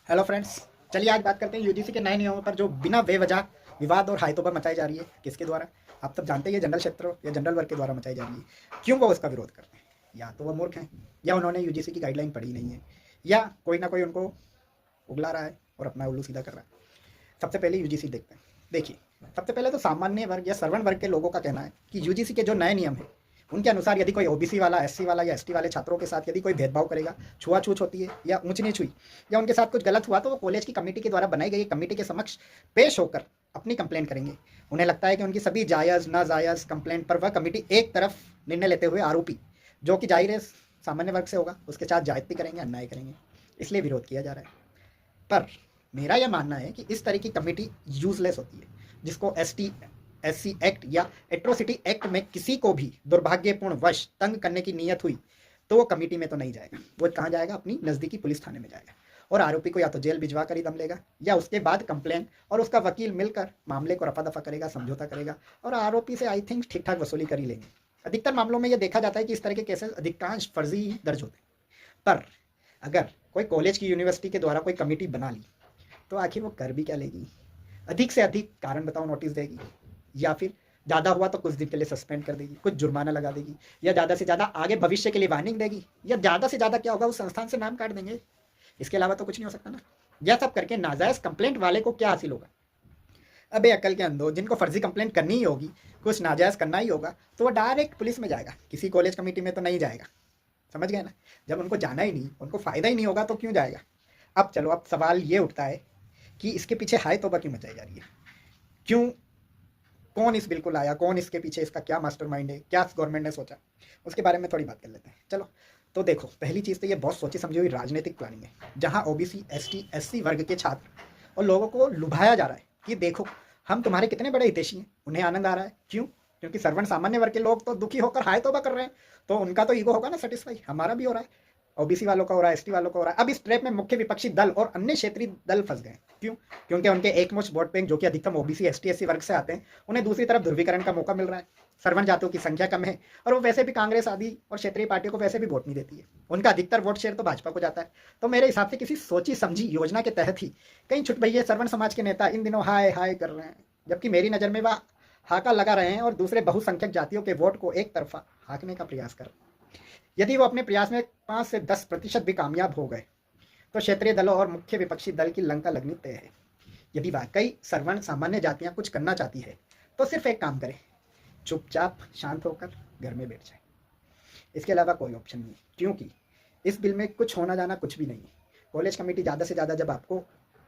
Hello friends, चलिए आज बात करते हैं यूजीसी के नए नियमों पर जो बिना बेवजह विवाद और हाइतों पर मचाई जा रही है। किसके द्वारा? आप सब जानते हैं, ये जनरल क्षेत्रों या जनरल वर्ग के द्वारा मचाई जा रही है। क्यों वो उसका विरोध करते हैं? या तो वो मूर्ख हैं, या उन्होंने यूजीसी की गाइडलाइन पढ़ी नहीं है, या कोई ना कोई उनको उगला रहा है और अपना उल्लू सीधा कर रहा है। सबसे पहले यूजीसी देखते हैं। देखिए, सबसे पहले तो सामान्य वर्ग या सर्वण वर्ग के लोगों का कहना है कि यूजीसी के जो नए नियम हैं उनके अनुसार यदि कोई ओबीसी वाला, एससी वाला या एसटी वाले छात्रों के साथ यदि कोई भेदभाव करेगा, छुआछूत होती है या ऊंच नीच हुई या उनके साथ कुछ गलत हुआ, तो वो कॉलेज की कमेटी के द्वारा बनाई गई कमेटी के समक्ष पेश होकर अपनी कंप्लेंट करेंगे। उन्हें लगता है कि उनकी सभी जायज़ नाजायज़ कंप्लेंट पर वह कमेटी एक तरफ निर्णय लेते हुए आरोपी, जो कि जाहिर है सामान्य वर्ग से होगा, उसके साथ जायज़ती करेंगे, अन्याय करेंगे। इसलिए विरोध किया जा रहा है। पर मेरा यह मानना है कि इस तरह की कमेटी यूजलेस होती है, जिसको एसटी एससी एक्ट या एट्रोसिटी एक्ट में किसी को भी दुर्भाग्यपूर्ण वश तंग करने की नीयत हुई तो वो कमेटी में तो नहीं जाएगा। वो कहाँ जाएगा? अपनी नज़दीकी पुलिस थाने में जाएगा और आरोपी को या तो जेल भिजवा कर ही दम लेगा, या उसके बाद कंप्लेन और उसका वकील मिलकर मामले को रफा दफा करेगा, समझौता करेगा और आरोपी से आई थिंक ठीक ठाक वसूली कर ही लेंगे। अधिकतर मामलों में यह देखा जाता है कि इस तरह के केसेस अधिकांश फर्जी ही दर्ज होते हैं। पर अगर कोई कॉलेज की यूनिवर्सिटी के द्वारा कोई कमेटी बना ली तो आखिर वो कर भी क्या लेगी? अधिक से अधिक कारण बताओ नोटिस देगी, या फिर ज़्यादा हुआ तो कुछ दिन के लिए सस्पेंड कर देगी, कुछ जुर्माना लगा देगी, या ज़्यादा से ज़्यादा आगे भविष्य के लिए वार्निंग देगी, या ज़्यादा से ज़्यादा क्या होगा, उस संस्थान से नाम काट देंगे। इसके अलावा तो कुछ नहीं हो सकता ना। यह सब करके नाजायज़ कंप्लेंट वाले को क्या हासिल होगा? अबे अकल के अंधो, जिनको फर्जी कंप्लेंट करनी ही होगी, कुछ नाजायज़ करना ही होगा, तो वो डायरेक्ट पुलिस में जाएगा, किसी कॉलेज कमेटी में तो नहीं जाएगा। समझ गए ना? जब उनको जाना ही नहीं, उनको फ़ायदा ही नहीं होगा तो क्यों जाएगा? अब चलो, अब सवाल ये उठता है कि इसके पीछे हाय तौबा क्यों मचाई जा रही है? क्यों? कौन इस बिल को लाया? कौन इसके पीछे? इसका क्या मास्टरमाइंड है? क्या गवर्नमेंट ने सोचा? उसके बारे में थोड़ी बात कर लेते हैं। चलो, तो देखो, पहली चीज़ तो ये बहुत सोची समझी हुई राजनीतिक प्लानिंग है, जहाँ ओबीसी, एसटी, एससी वर्ग के छात्र और लोगों को लुभाया जा रहा है कि देखो, हम तुम्हारे कितने बड़े हितैषी हैं। उन्हें आनंद आ रहा है। क्यों? क्योंकि सर्वण सामान्य वर्ग के लोग तो दुखी होकर हाय तौबा कर रहे हैं, तो उनका तो ईगो होगा ना सेटिस्फाई, हमारा भी हो रहा है, ओबीसी वालों का हो रहा है, एसटी वालों का हो रहा है। अब इस ट्रैप में मुख्य विपक्षी दल और अन्य क्षेत्रीय दल फंस गए। क्यों? क्योंकि उनके एकमुश्त वोट बैंक, जो कि अधिकतम ओबीसी, एसटी, एससी वर्ग से आते हैं, उन्हें दूसरी तरफ ध्रुवीकरण का मौका मिल रहा है। सर्वण जातियों की संख्या कम है और वो वैसे भी कांग्रेस आदि और क्षेत्रीय पार्टियों को वैसे भी वोट नहीं देती है। उनका अधिकतर वोट शेयर तो भाजपा को जाता है। तो मेरे हिसाब से किसी सोची समझी योजना के तहत ही कई छुटभैये सर्वण समाज के नेता इन दिनों हाय हाय कर रहे हैं, जबकि मेरी नज़र में वह हाका लगा रहे हैं और दूसरे बहुसंख्यक जातियों के वोट को एक तरफा हाकने का प्रयास कर रहे हैं। यदि वो अपने प्रयास में 5 से 10% भी कामयाब हो गए तो क्षेत्रीय दलों और मुख्य विपक्षी दल की लंका लगनी तय है। यदि वाकई सर्वण सामान्य जातियां कुछ करना चाहती है तो सिर्फ एक काम करें, चुपचाप शांत होकर घर में बैठ जाए। इसके अलावा कोई ऑप्शन नहीं, क्योंकि इस बिल में कुछ होना जाना कुछ भी नहीं है। कॉलेज कमेटी ज़्यादा से ज़्यादा जब आपको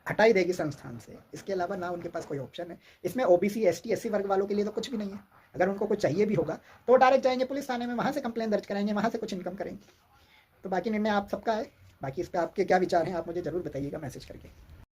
हटा ही देगी संस्थान से, इसके अलावा ना उनके पास कोई ऑप्शन है। इसमें ओबीसी, एसटी, एससी वर्ग वालों के लिए तो कुछ भी नहीं है। अगर उनको कुछ चाहिए भी होगा तो डायरेक्ट जाएंगे पुलिस थाने में, वहाँ से कंप्लेन दर्ज कराएंगे, वहाँ से कुछ इनकम करेंगे। तो बाकी निर्णय आप सबका है। बाकी इस पर आपके क्या विचार हैं, आप मुझे ज़रूर बताइएगा मैसेज करके।